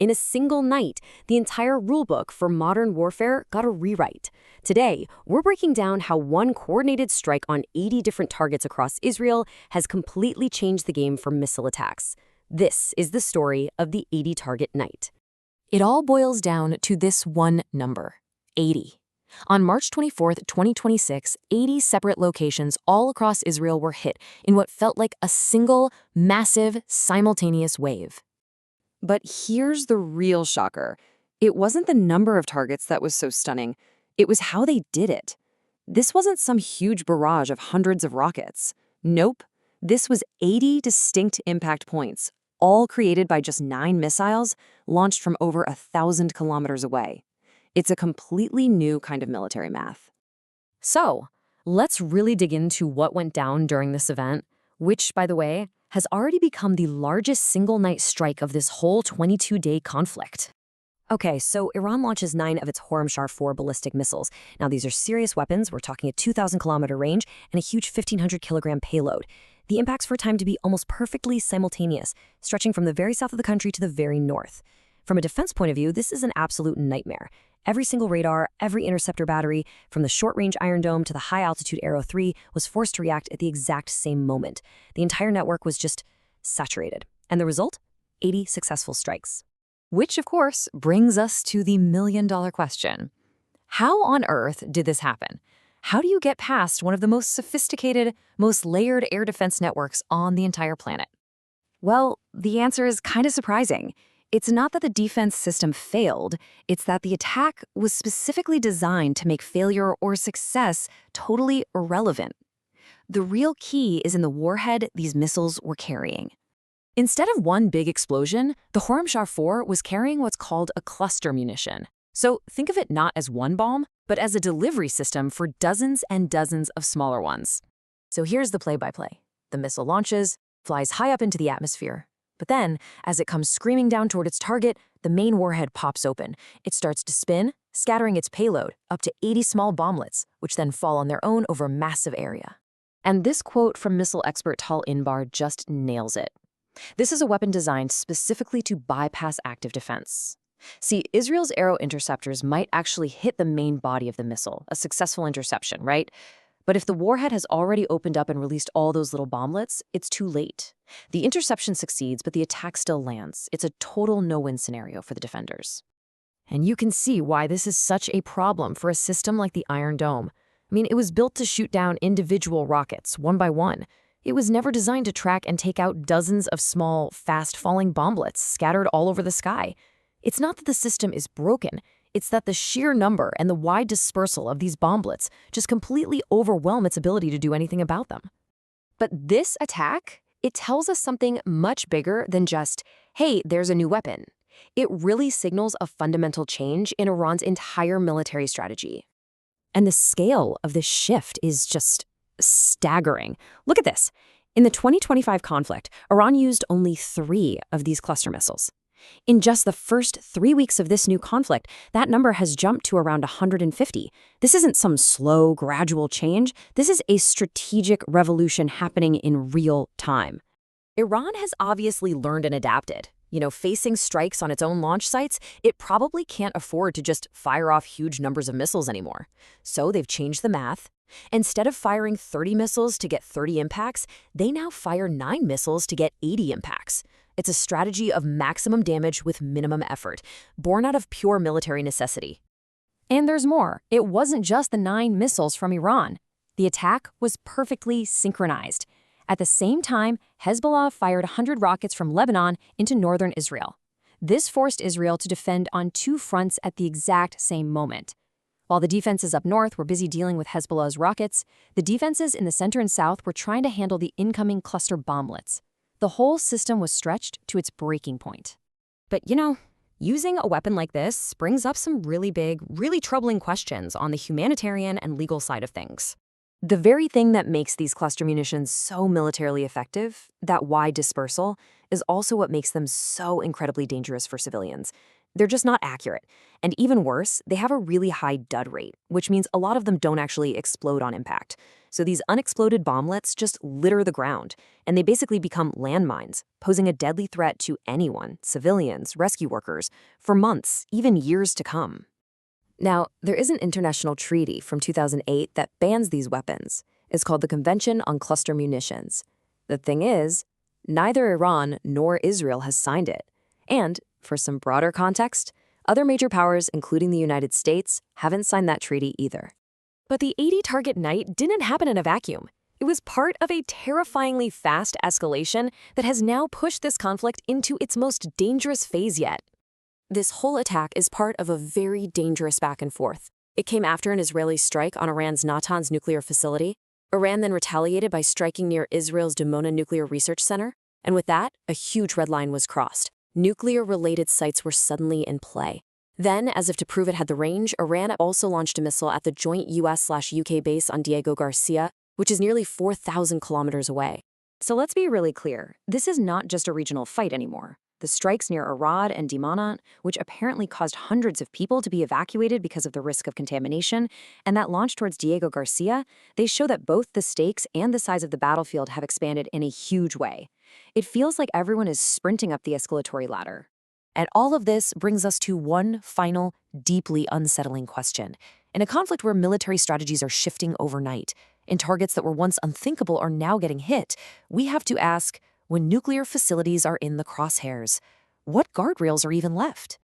In a single night, the entire rulebook for modern warfare got a rewrite. Today, we're breaking down how one coordinated strike on 80 different targets across Israel has completely changed the game for missile attacks. This is the story of the 80-target night. It all boils down to this one number, 80. On March 24, 2026, 80 separate locations all across Israel were hit in what felt like a single, massive, simultaneous wave. But here's the real shocker. It wasn't the number of targets that was so stunning. It was how they did it. This wasn't some huge barrage of hundreds of rockets. Nope. This was 80 distinct impact points, all created by just 9 missiles launched from over 1,000 kilometers away. It's a completely new kind of military math. So, let's really dig into what went down during this event, which, by the way, has already become the largest single-night strike of this whole 22-day conflict. Okay, so Iran launches 9 of its Khorramshahr-4 ballistic missiles. Now, these are serious weapons. We're talking a 2,000-kilometer range and a huge 1,500-kilogram payload. The impacts were timed to be almost perfectly simultaneous, stretching from the very south of the country to the very north. From a defense point of view, this is an absolute nightmare. Every single radar, every interceptor battery, from the short-range Iron Dome to the high-altitude Arrow 3, was forced to react at the exact same moment. The entire network was just saturated. And the result? 80 successful strikes. Which, of course, brings us to the million-dollar question. How on earth did this happen? How do you get past one of the most sophisticated, most layered air defense networks on the entire planet? Well, the answer is kind of surprising. It's not that the defense system failed, it's that the attack was specifically designed to make failure or success totally irrelevant. The real key is in the warhead these missiles were carrying. Instead of one big explosion, the Khorramshahr-4 was carrying what's called a cluster munition. So think of it not as one bomb, but as a delivery system for dozens and dozens of smaller ones. So here's the play-by-play. The missile launches, flies high up into the atmosphere. But then, as it comes screaming down toward its target, the main warhead pops open. It starts to spin, scattering its payload, up to 80 small bomblets, which then fall on their own over a massive area. And this quote from missile expert Tal Inbar just nails it. This is a weapon designed specifically to bypass active defense. See, Israel's Arrow interceptors might actually hit the main body of the missile, a successful interception, right? But if the warhead has already opened up and released all those little bomblets, it's too late. The interception succeeds, but the attack still lands. It's a total no-win scenario for the defenders. And you can see why this is such a problem for a system like the Iron Dome. I mean, it was built to shoot down individual rockets, one by one. It was never designed to track and take out dozens of small, fast-falling bomblets scattered all over the sky. It's not that the system is broken. It's that the sheer number and the wide dispersal of these bomblets just completely overwhelm its ability to do anything about them. But this attack, it tells us something much bigger than just, hey, there's a new weapon. It really signals a fundamental change in Iran's entire military strategy. And the scale of this shift is just staggering. Look at this. In the 2025 conflict, Iran used only 3 of these cluster missiles. In just the first 3 weeks of this new conflict, that number has jumped to around 150. This isn't some slow, gradual change. This is a strategic revolution happening in real time. Iran has obviously learned and adapted. Facing strikes on its own launch sites, it probably can't afford to just fire off huge numbers of missiles anymore. So they've changed the math. Instead of firing 30 missiles to get 30 impacts, they now fire 9 missiles to get 80 impacts. It's a strategy of maximum damage with minimum effort, born out of pure military necessity. And there's more. It wasn't just the 9 missiles from Iran. The attack was perfectly synchronized. At the same time, Hezbollah fired 100 rockets from Lebanon into northern Israel. This forced Israel to defend on 2 fronts at the exact same moment. While the defenses up north were busy dealing with Hezbollah's rockets, the defenses in the center and south were trying to handle the incoming cluster bomblets. The whole system was stretched to its breaking point. But using a weapon like this brings up some really big, really troubling questions on the humanitarian and legal side of things. The very thing that makes these cluster munitions so militarily effective, that wide dispersal, is also what makes them so incredibly dangerous for civilians. They're just not accurate. And even worse, they have a really high dud rate, which means a lot of them don't actually explode on impact. So these unexploded bomblets just litter the ground, and they basically become landmines, posing a deadly threat to anyone, civilians, rescue workers, for months, even years to come. Now, there is an international treaty from 2008 that bans these weapons. It's called the Convention on Cluster Munitions. The thing is, neither Iran nor Israel has signed it. And, for some broader context, other major powers, including the United States, haven't signed that treaty either. But the 80-target night didn't happen in a vacuum. It was part of a terrifyingly fast escalation that has now pushed this conflict into its most dangerous phase yet. This whole attack is part of a very dangerous back and forth. It came after an Israeli strike on Iran's Natanz nuclear facility. Iran then retaliated by striking near Israel's Dimona Nuclear Research Center. And with that, a huge red line was crossed. Nuclear-related sites were suddenly in play. Then, as if to prove it had the range, Iran also launched a missile at the joint US/UK base on Diego Garcia, which is nearly 4,000 kilometers away. So let's be really clear. This is not just a regional fight anymore. The strikes near Arad and Dimona, which apparently caused hundreds of people to be evacuated because of the risk of contamination, and that launch towards Diego Garcia, they show that both the stakes and the size of the battlefield have expanded in a huge way. It feels like everyone is sprinting up the escalatory ladder. And all of this brings us to one final, deeply unsettling question. In a conflict where military strategies are shifting overnight, and targets that were once unthinkable are now getting hit, we have to ask, when nuclear facilities are in the crosshairs, what guardrails are even left?